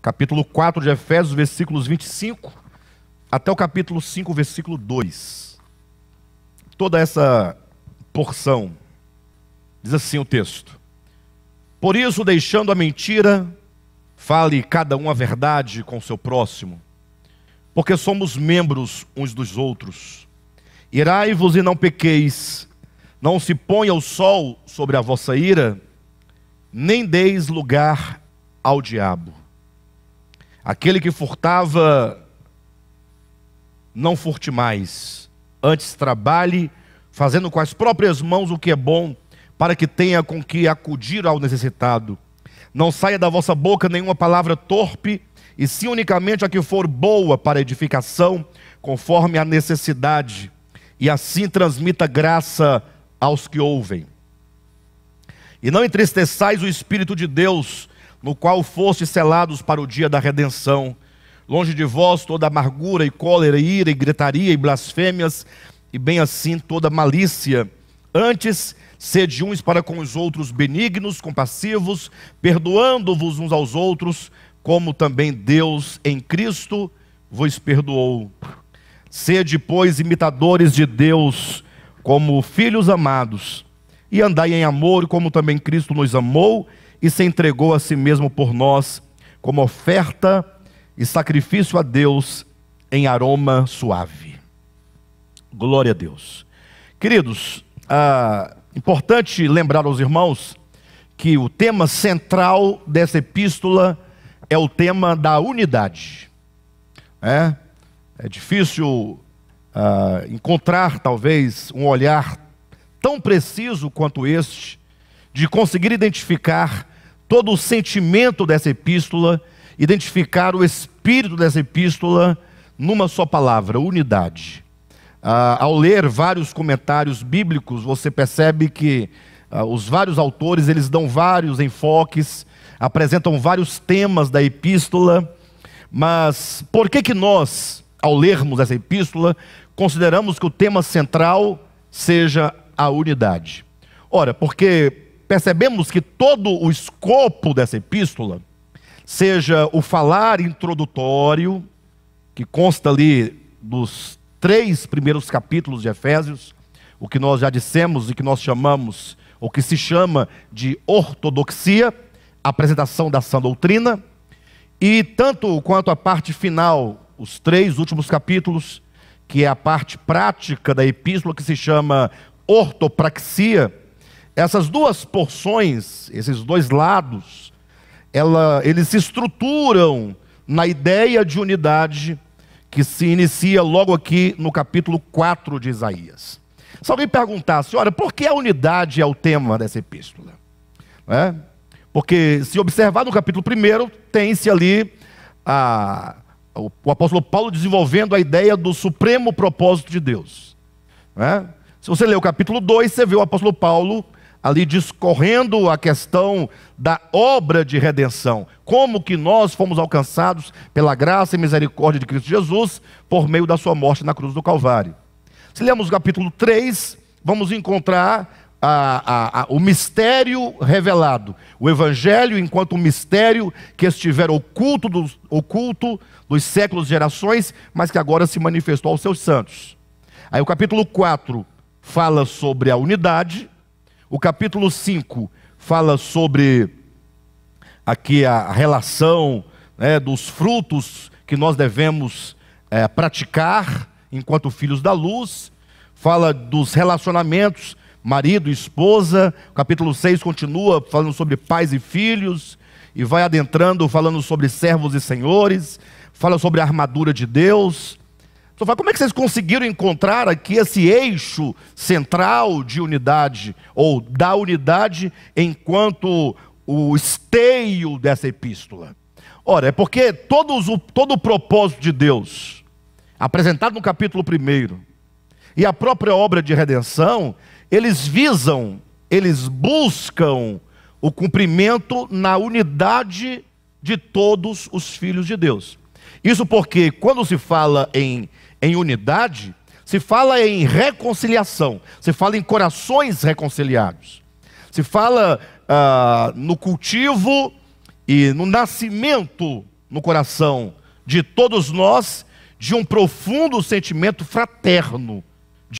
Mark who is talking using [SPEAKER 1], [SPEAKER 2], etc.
[SPEAKER 1] capítulo 4 de Efésios, versículos 25 até o capítulo 5, versículo 2. Toda essa porção, diz assim o texto: por isso, deixando a mentira, fale cada um a verdade com o seu próximo, porque somos membros uns dos outros. Irai-vos e não pequeis, não se ponha o sol sobre a vossa ira, nem deis lugar ao diabo. Aquele que furtava, não furte mais, antes trabalhe, fazendo com as próprias mãos o que é bom, para que tenha com que acudir ao necessitado. Não saia da vossa boca nenhuma palavra torpe, e sim unicamente a que for boa para edificação, conforme a necessidade, e assim transmita graça aos que ouvem. E não entristeçais o Espírito de Deus, no qual fostes selados para o dia da redenção. Longe de vós toda amargura e cólera, e ira, e gritaria, e blasfêmias, e bem assim toda malícia. Antes, sede uns para com os outros benignos, compassivos, perdoando-vos uns aos outros, como também Deus em Cristo vos perdoou. Sede, pois, imitadores de Deus, como filhos amados, e andai em amor, como também Cristo nos amou, e se entregou a si mesmo por nós, como oferta e sacrifício a Deus, em aroma suave. Glória a Deus. Queridos, importante lembrar aos irmãos que o tema central dessa epístola é o tema da unidade. É difícil encontrar, talvez, um olhar tão preciso quanto este, de conseguir identificar todo o sentimento dessa epístola, identificar o espírito dessa epístola numa só palavra: unidade. Ao ler vários comentários bíblicos, você percebe que os vários autores, eles dão vários enfoques, apresentam vários temas da epístola. Mas por que nós, ao lermos essa epístola, consideramos que o tema central seja a unidade? Ora, porque percebemos que todo o escopo dessa epístola, seja o falar introdutório, que consta ali dos 3 primeiros capítulos de Efésios, o que nós já dissemos e que nós chamamos, ou que se chama de ortodoxia, apresentação da sã doutrina, e tanto quanto a parte final, os 3 últimos capítulos, que é a parte prática da epístola, que se chama ortopraxia. Essas duas porções, esses dois lados, eles se estruturam na ideia de unidade que se inicia logo aqui no capítulo 4 de Isaías. Se alguém perguntasse, olha, por que a unidade é o tema dessa epístola? Porque se observar no capítulo 1, tem-se ali o apóstolo Paulo desenvolvendo a ideia do supremo propósito de Deus. Se você ler o capítulo 2, você vê o apóstolo Paulo ali discorrendo a questão da obra de redenção, como que nós fomos alcançados pela graça e misericórdia de Cristo Jesus, por meio da sua morte na cruz do Calvário. Se lermos o capítulo 3, vamos encontrar o mistério revelado, o Evangelho enquanto um mistério que estiver oculto dos séculos e gerações, mas que agora se manifestou aos seus santos. Aí o capítulo 4 fala sobre a unidade. O capítulo 5 fala sobre aqui a relação dos frutos que nós devemos praticar enquanto filhos da luz. Fala dos relacionamentos, marido e esposa. O capítulo 6 continua falando sobre pais e filhos, e vai adentrando falando sobre servos e senhores. Fala sobre a armadura de Deus. Então, como é que vocês conseguiram encontrar aqui esse eixo central de unidade, ou da unidade, enquanto o esteio dessa epístola? Ora, é porque todo o propósito de Deus, apresentado no capítulo 1, e a própria obra de redenção, eles buscam o cumprimento na unidade de todos os filhos de Deus. Isso porque quando se fala em unidade, se fala em reconciliação, se fala em corações reconciliados, se fala no cultivo e no nascimento no coração de todos nós de um profundo sentimento fraterno